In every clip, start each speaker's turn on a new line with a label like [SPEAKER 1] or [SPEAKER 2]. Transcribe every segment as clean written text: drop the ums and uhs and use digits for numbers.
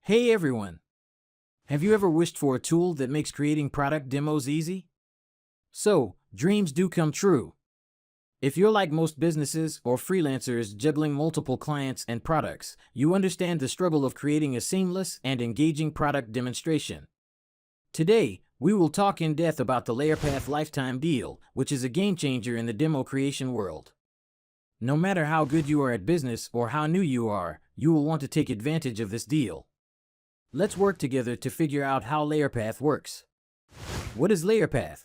[SPEAKER 1] Hey everyone! Have you ever wished for a tool that makes creating product demos easy? So, dreams do come true. If you're like most businesses or freelancers juggling multiple clients and products, you understand the struggle of creating a seamless and engaging product demonstration. Today, we will talk in depth about the Layerpath Lifetime Deal, which is a game changer in the demo creation world. No matter how good you are at business or how new you are, you will want to take advantage of this deal. Let's work together to figure out how Layerpath works. What is Layerpath?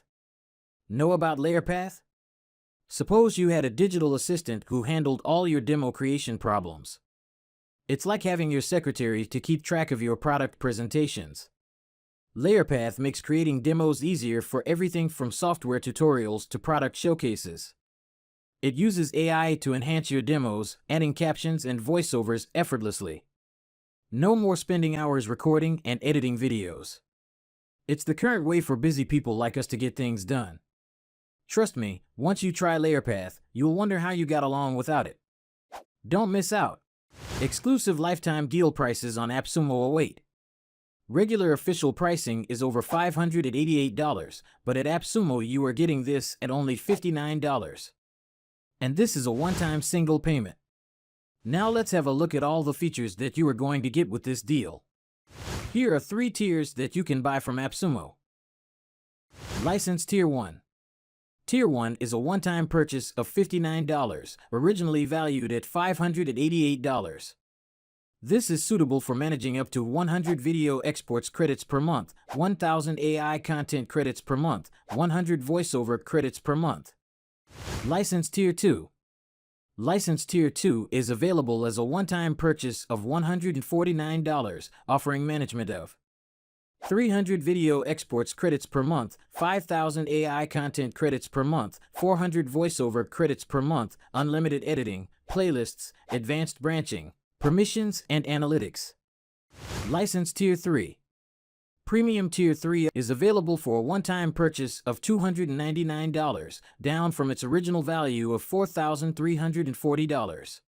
[SPEAKER 1] Know about Layerpath? Suppose you had a digital assistant who handled all your demo creation problems. It's like having your secretary to keep track of your product presentations. Layerpath makes creating demos easier for everything from software tutorials to product showcases. It uses AI to enhance your demos, adding captions and voiceovers effortlessly. No more spending hours recording and editing videos. It's the current way for busy people like us to get things done. Trust me, once you try Layerpath, you'll wonder how you got along without it. Don't miss out. Exclusive lifetime deal prices on AppSumo await. Regular official pricing is over $588, but at AppSumo you are getting this at only $59. And this is a one-time single payment. Now let's have a look at all the features that you are going to get with this deal. Here are 3 tiers that you can buy from AppSumo. License Tier 1. Tier 1 is a one-time purchase of $59, originally valued at $588. This is suitable for managing up to 100 video exports credits per month, 1,000 AI content credits per month, 100 voiceover credits per month. License Tier 2. License Tier 2 is available as a one-time purchase of $149, offering management of 300 video exports credits per month, 5,000 AI content credits per month, 400 voiceover credits per month, unlimited editing, playlists, advanced branching, permissions, and analytics. License Tier 3. Premium Tier 3 is available for a one-time purchase of $299, down from its original value of $4,340.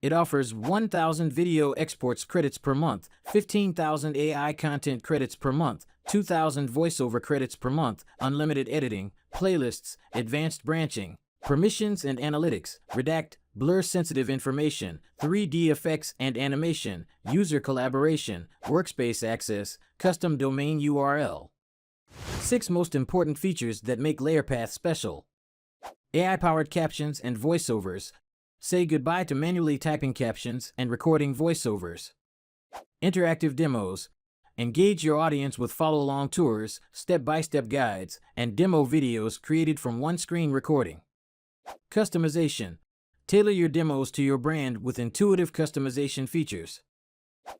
[SPEAKER 1] It offers 1,000 video exports credits per month, 15,000 AI content credits per month, 2,000 voiceover credits per month, unlimited editing, playlists, advanced branching, permissions and analytics, redact, blur sensitive information, 3D effects and animation, user collaboration, workspace access, custom domain URL. 6 most important features that make Layerpath special. AI-powered captions and voiceovers. Say goodbye to manually typing captions and recording voiceovers. Interactive demos. Engage your audience with follow-along tours, step-by-step guides, and demo videos created from one-screen recording. Customization. Tailor your demos to your brand with intuitive customization features.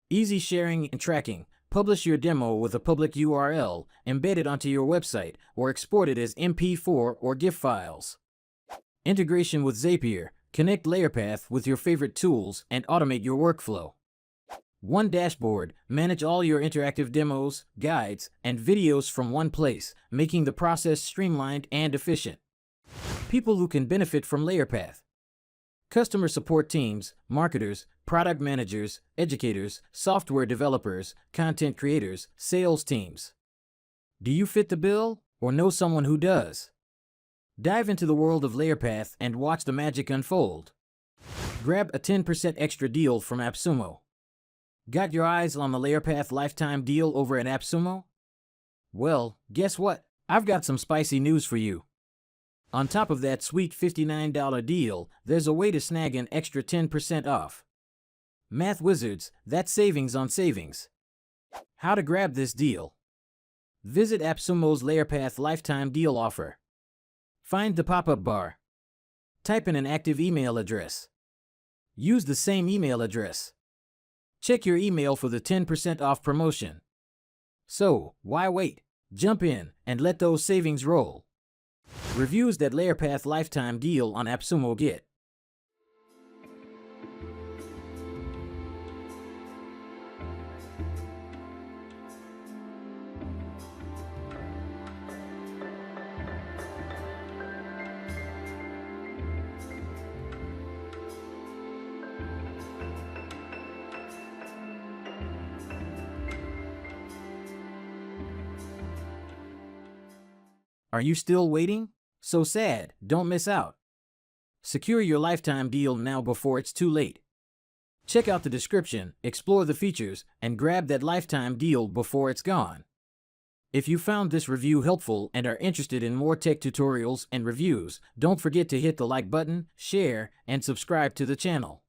[SPEAKER 1] Easy sharing and tracking. Publish your demo with a public URL, embed it onto your website, or export it as MP4 or GIF files. Integration with Zapier. Connect Layerpath with your favorite tools and automate your workflow. One dashboard. Manage all your interactive demos, guides, and videos from one place, making the process streamlined and efficient. People who can benefit from Layerpath. Customer support teams, marketers, product managers, educators, software developers, content creators, sales teams. Do you fit the bill or know someone who does? Dive into the world of Layerpath and watch the magic unfold. Grab a 10% extra deal from AppSumo. Got your eyes on the Layerpath lifetime deal over at AppSumo? Well, guess what? I've got some spicy news for you. On top of that sweet $59 deal, there's a way to snag an extra 10% off. Math wizards, that's savings on savings. How to grab this deal? Visit AppSumo's Layerpath lifetime deal offer. Find the pop-up bar. Type in an active email address. Use the same email address. Check your email for the 10% off promotion. So, why wait? Jump in and let those savings roll. Reviews that Layerpath lifetime deal on AppSumo get. Are you still waiting? So sad, don't miss out. Secure your lifetime deal now before it's too late. Check out the description, explore the features, and grab that lifetime deal before it's gone. If you found this review helpful and are interested in more tech tutorials and reviews, don't forget to hit the like button, share, and subscribe to the channel.